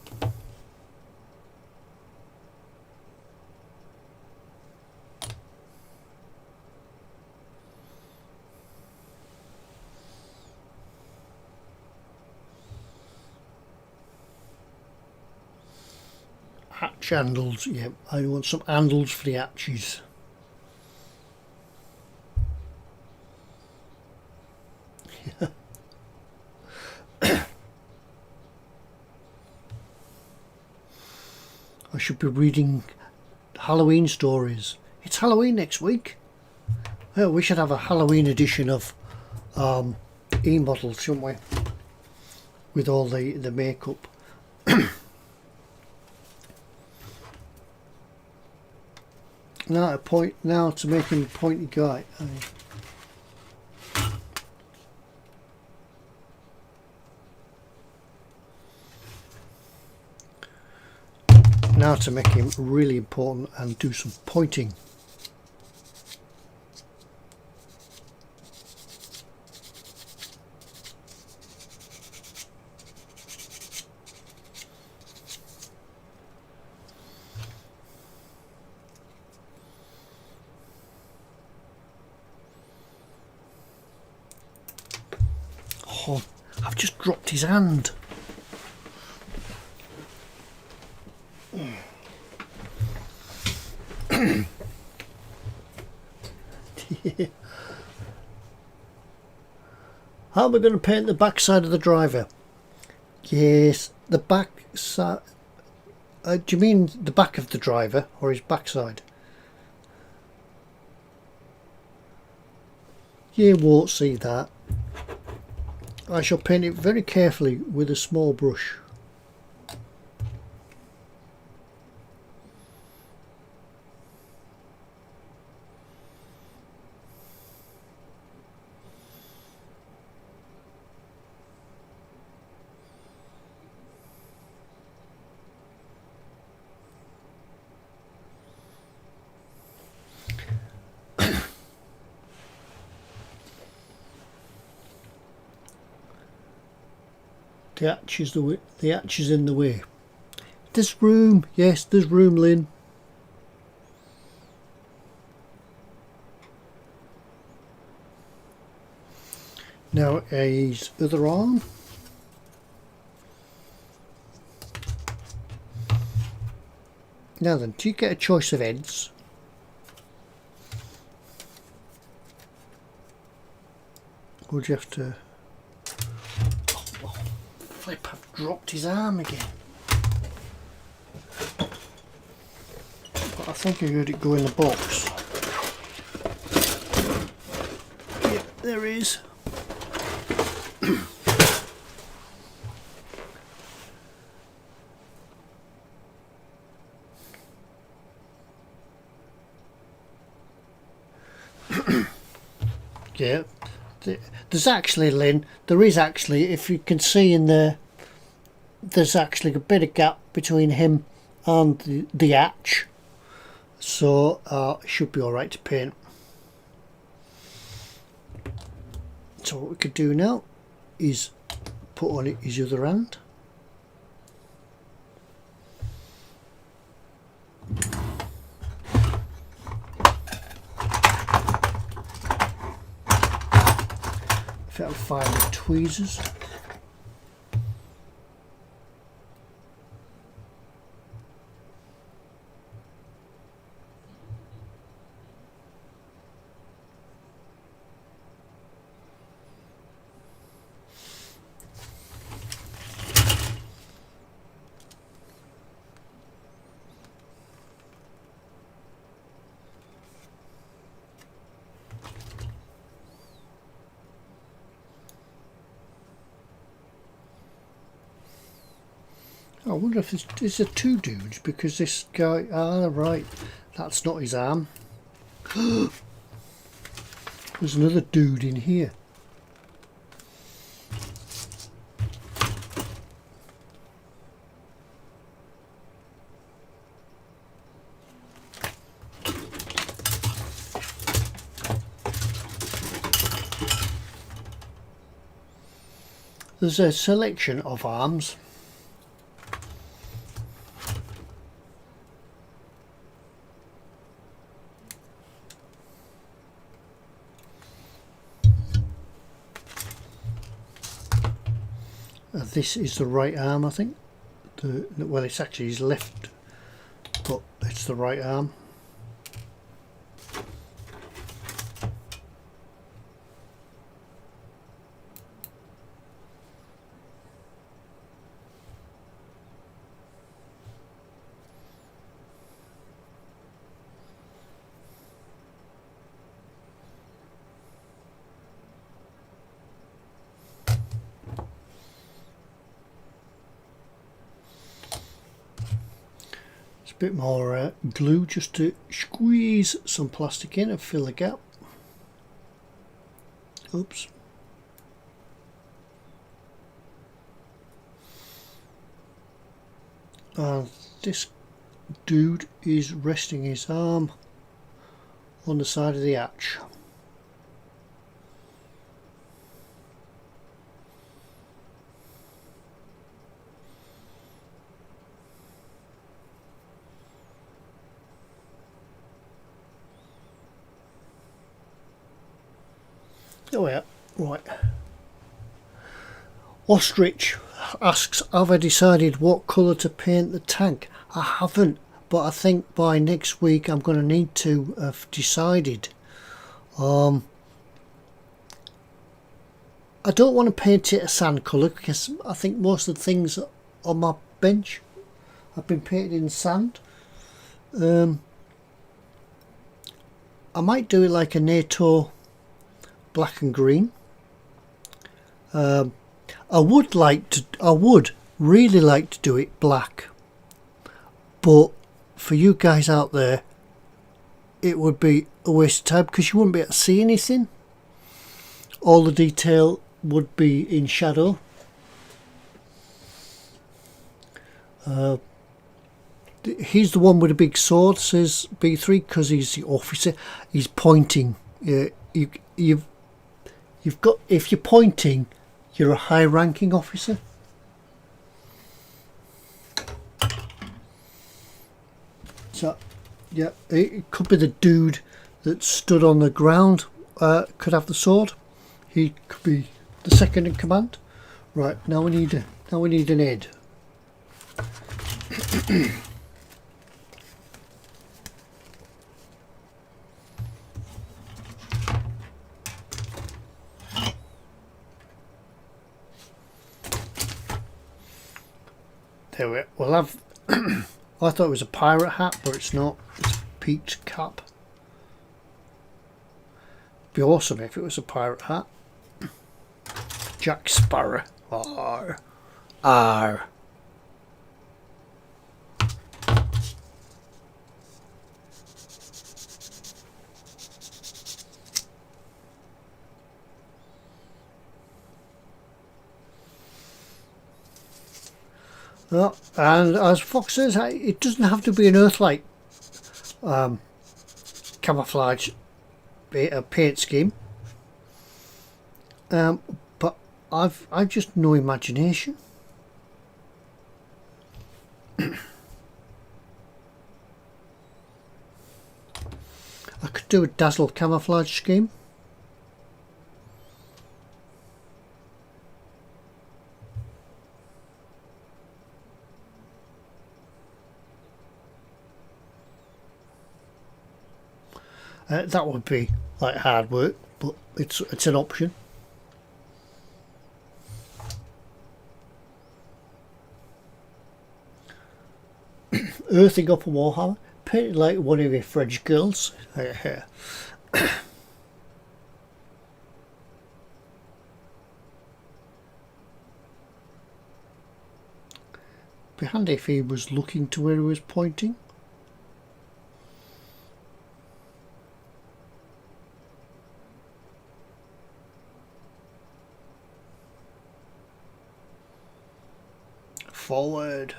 Hatch handles, yeah, I want some handles for the hatches. I should be reading Halloween stories. It's Halloween next week. Well, we should have a Halloween edition of e-models, shouldn't we? With all the makeup. Now to make him a pointy guy. Now to make him really important and do some pointing. Oh, I've just dropped his hand. How am I going to paint the back side of the driver? Yes, the back side. Do you mean the back of the driver or his backside? You won't see that. I shall paint it very carefully with a small brush. The hatch is in the way. There's room. Yes, there's room, Lynn. Now his other arm. Now then, do you get a choice of heads? Or do you have to... Oh, flip, I've dropped his arm again. But I think I heard it go in the box. Yep, there he is. Yeah, there's actually, Lynn, there is actually, if you can see in there, there's actually a bit of gap between him and the hatch, so it should be alright to paint. So what we could do now is put on his other hand. If I'll find the tweezers. I wonder if is there two dudes, because this guy, right, that's not his arm. There's another dude in here. There's a selection of arms. This is the right arm, I think. Well, it's actually his left, but it's the right arm. Bit more glue just to squeeze some plastic in and fill the gap. Oops. This dude is resting his arm on the side of the hatch. Oh yeah, right. Ostrich asks, have I decided what colour to paint the tank? I haven't, but I think by next week I'm going to need to have decided. I don't want to paint it a sand colour, because I think most of the things on my bench have been painted in sand. I might do it like a NATO black and green. I would really like to do it black, but for you guys out there it would be a waste of time, because you wouldn't be able to see anything. All the detail would be in shadow. He's the one with a big sword, says B3, because he's the officer. He's pointing. You've got, if you're pointing, you're a high-ranking officer. So, yeah, it could be the dude that stood on the ground. Could have the sword. He could be the second in command. Right, now we need an head. There we'll have. I thought it was a pirate hat, but it's not. It's a peaked cap. Be awesome if it was a pirate hat. Jack Sparrow. Arr. Arr. Well, and as Fox says, it doesn't have to be an Earthlight camouflage paint scheme. But I've just no imagination. I could do a dazzle camouflage scheme. That would be like hard work, but it's an option. Earthing up a Warhammer, painted like one of your French girls. Be handy if he was looking to where he was pointing. Forward.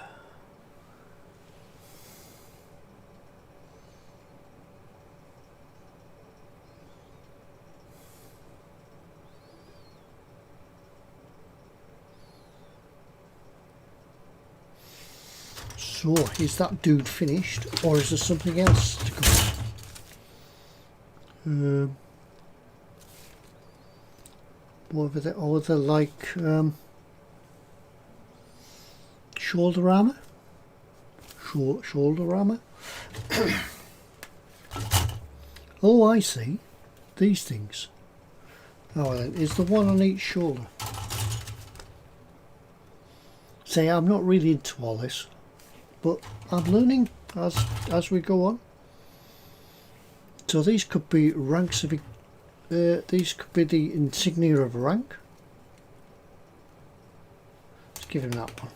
So, is that dude finished, or is there something else to come? Whatever they, or they're like shoulder armor. Shoulder armor. Oh, I see. These things. Oh, then is the one on each shoulder. Say, I'm not really into all this, but I'm learning as we go on. So these could be ranks of. These could be the insignia of rank. Let's give him that one.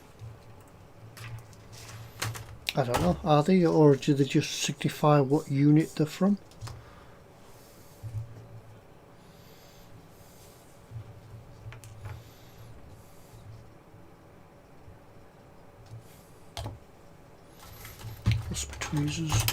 I don't know, are they, or do they just signify what unit they're from? Plus tweezers.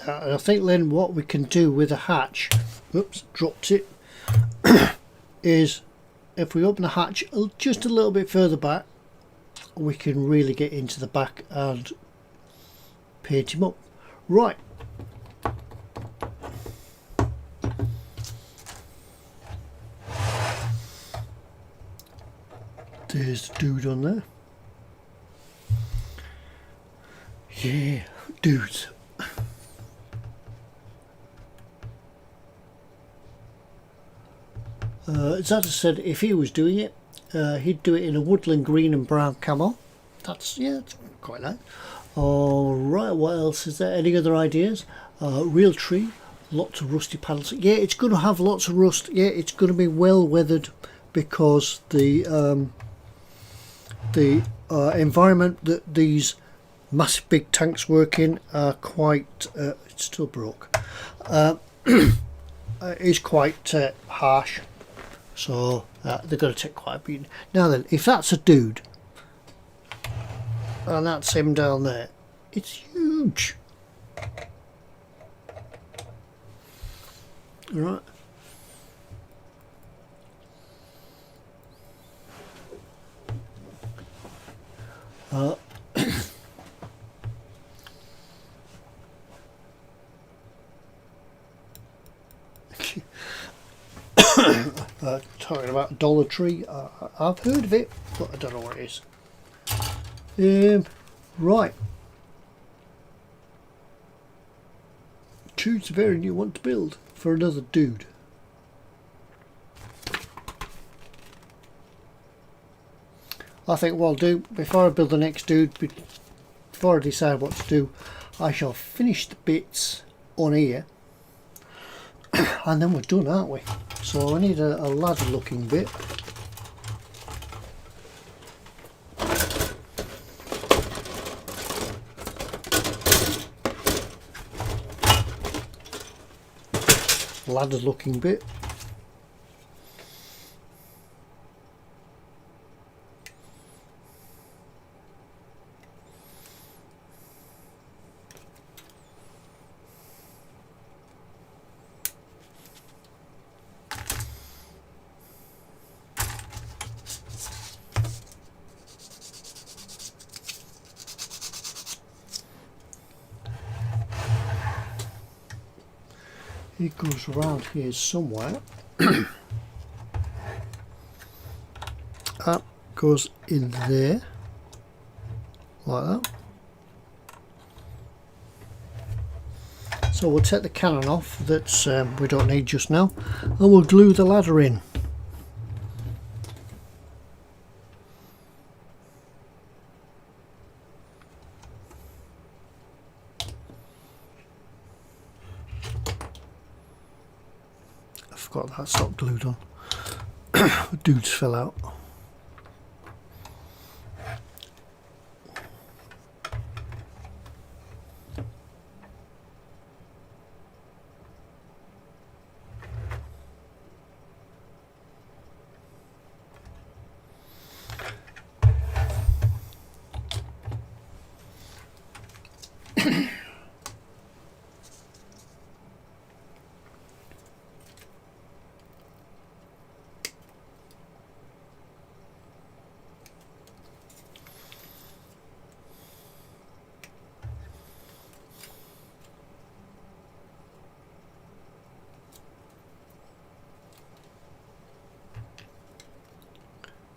I think then what we can do with a hatch, oops, dropped it, is if we open the hatch just a little bit further back, we can really get into the back and paint him up. Right. There's the dude on there. Yeah, dudes. As I said, if he was doing it, he'd do it in a woodland green and brown camo. That's quite nice. Alright, what else is there? Any other ideas? Real tree, lots of rusty panels. Yeah, it's going to have lots of rust. Yeah, it's going to be well weathered because the the environment that these massive big tanks work in are quite it's still broke, is quite harsh, so they're going to take quite a beating. Now then, if that's a dude and that's him down there, it's huge. Right. Talking about Dollar Tree, I've heard of it, but I don't know what it is. Right. Choose the variant you want to build for another dude. I think what I'll do, before I build the next dude, before I decide what to do, I shall finish the bits on here, and then we're done, aren't we? So I need a ladder looking bit. Ladder looking bit. It goes around here somewhere. That goes in there, like that. So we'll take the cannon off that's we don't need just now, and we'll glue the ladder in. Forgot that's not glued on. The dudes fell out.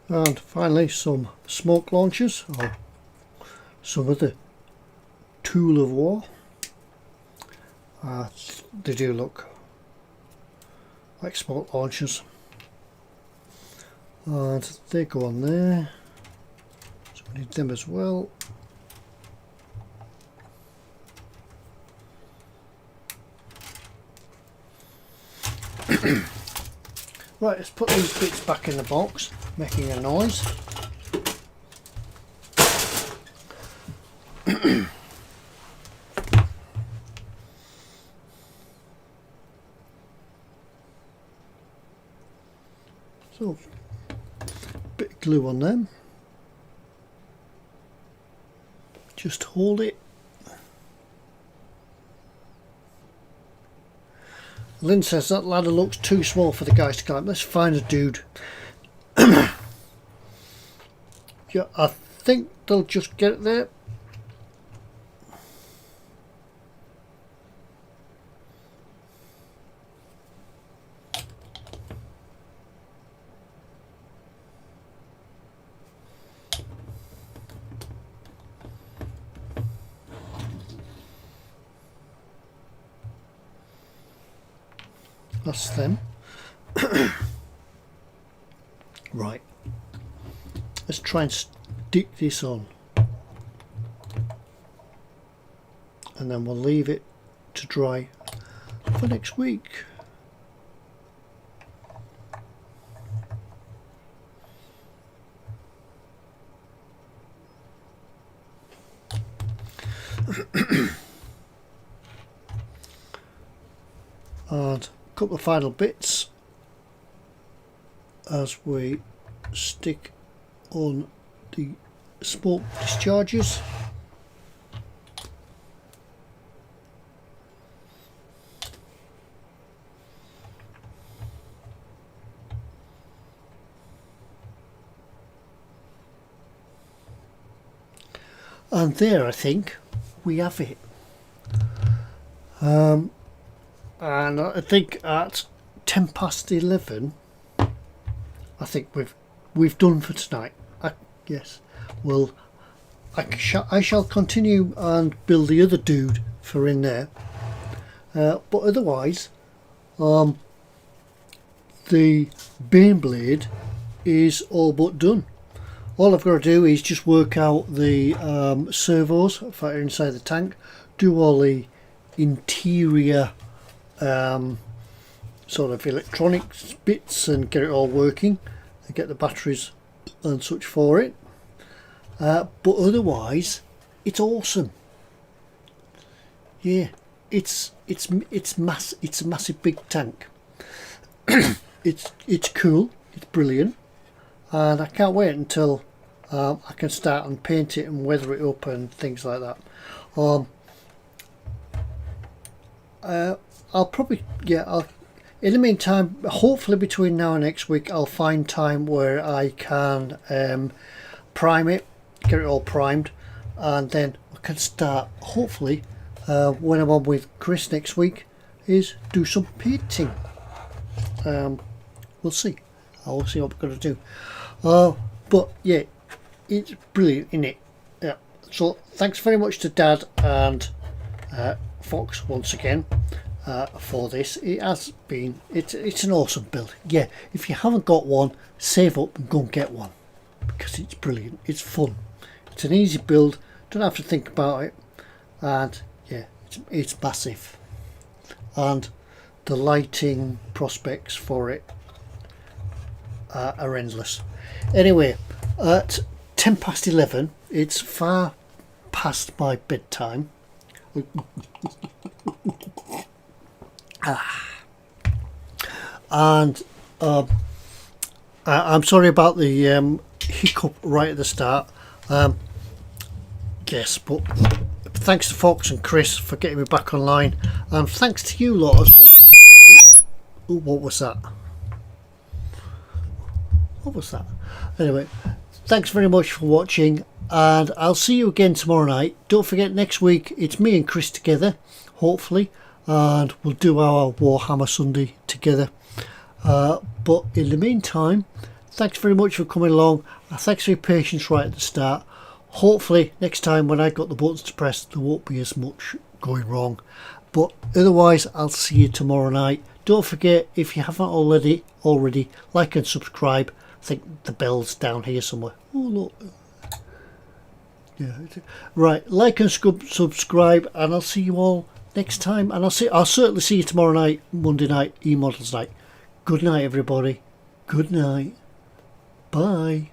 And finally some smoke launchers, or some of the tool of war. They do look like smoke launchers, and they go on there, so we need them as well. Right, let's put these bits back in the box, making a noise. So, bit of glue on them. Just hold it. Lynn says that ladder looks too small for the guys to climb. Let's find a dude. Yeah, I think they'll just get it there. That's them. Right. Let's try and stick this on. And then we'll leave it to dry for next week. And a couple of final bits as we stick on the smoke discharges. And there, I think we have it. And I think at 11:10, I think we've done for tonight. Yes, well, I shall continue and build the other dude for in there. But otherwise, the Baneblade is all but done. All I've got to do is just work out the servos for inside the tank, do all the interior sort of electronics bits and get it all working and get the batteries and such for it. But otherwise, it's awesome. Yeah, it's a massive big tank. it's cool. It's brilliant. And I can't wait until I can start and paint it and weather it up and things like that. I'll probably, in the meantime, hopefully between now and next week, I'll find time where I can prime it, get it all primed, and then I can start, hopefully, when I'm on with Chris next week, is do some painting. We'll see. I'll see what we're going to do. But yeah, it's brilliant, isn't it? Yeah. So thanks very much to Dad and Fox once again for this. It has been, it's an awesome build. Yeah, if you haven't got one, save up and go and get one, because it's brilliant. It's fun. It's an easy build. Don't have to think about it, and yeah, it's massive. And the lighting prospects for it are endless. Anyway, at 11:10, it's far past my bedtime. And I'm sorry about the hiccup right at the start. Yes, but thanks to Fox and Chris for getting me back online, and thanks to you lot as well. Ooh, what was that? What was that? Anyway, thanks very much for watching, and I'll see you again tomorrow night. Don't forget, next week it's me and Chris together, hopefully, and we'll do our Warhammer Sunday together. But in the meantime, thanks very much for coming along, and thanks for your patience right at the start. Hopefully next time when I got the buttons to press, there won't be as much going wrong. But otherwise, I'll see you tomorrow night. Don't forget, if you haven't already, like and subscribe. I think the bell's down here somewhere. Oh look. Yeah. Right, like and subscribe, and I'll see you all next time. And I'll certainly see you tomorrow night, Monday night, E-Models night. Good night, everybody. Good night. Bye.